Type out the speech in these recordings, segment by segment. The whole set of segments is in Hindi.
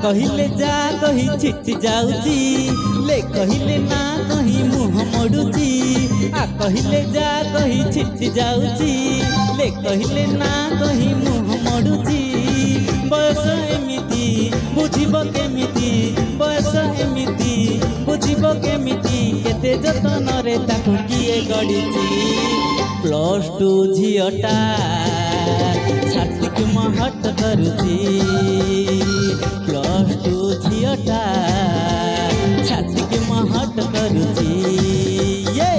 कहले जा कही छिटी जाऊची ले कहले ना कही मुँह मोड़ुची आ कहले जा कही छिटी जाऊची ले कहले ना कही मुँह मोड़ुची बयस एमिति बुझिब केमिति बयस एमिति बुझिब केमिति केते जतन रे ताकू किए गड़िची +2 झियटा छाती महट करुची +2 झियटा छाती महट करुची ये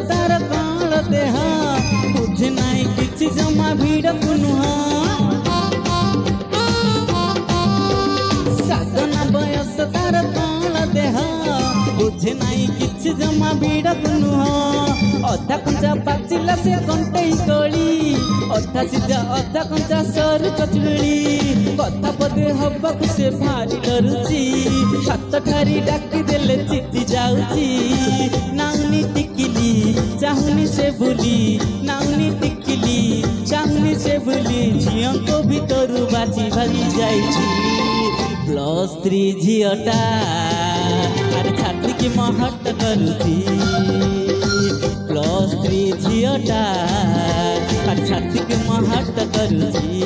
तार काल देह बुझे नाई किछि जमा भीड़ नुह साधना बयस तार काल देह बुझे नाई किछि जमा भीड़ नुह अधा कंचा पाचिला से कंटे कली अधा सीधा अधा कंचा सर कचड़ी कथा पदे हबाकू से भारी डरुची हाथ ठारी डाकी देले चिति जाऊची नाउनी टिकिली चाहुनी से भूली नाउनी टिकिली चाहुनी से भूली झियों को भीतरू बाची भागी जाइछी +3 झियटा अरे छाती की महट करुची +3 झियटा अरे छाती की महट करुची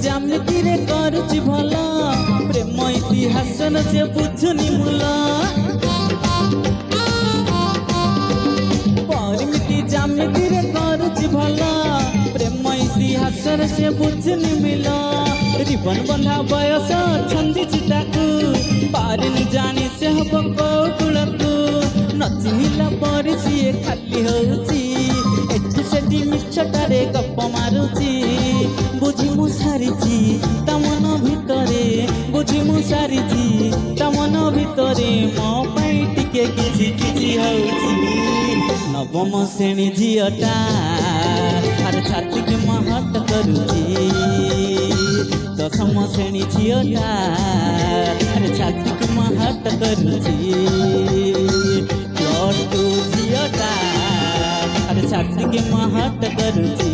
जामती रे करुची भला प्रेम इतिहास न से बुझुनी मूला परिमिति जामती रे करुची भला प्रेम इतिहास न से बुझुनी मिला रिबन बंधा बयस छंदी चिताकू पारिन जानी से हब कौतुलकू नचिला परी सिए खाली होउची एठु सेठी मिछटारे गप मारुची बुझी मु सारिची तमन भितरे बुझी मु सारिची तमन भितरे मो पाई टिके किछि किछि होउची नवम श्रेणी झियटा अरे छाती के महट करुची दशम श्रेणी झियटा अरे छाती के महट करुची +2 झियटा अरे छाती के महट करुची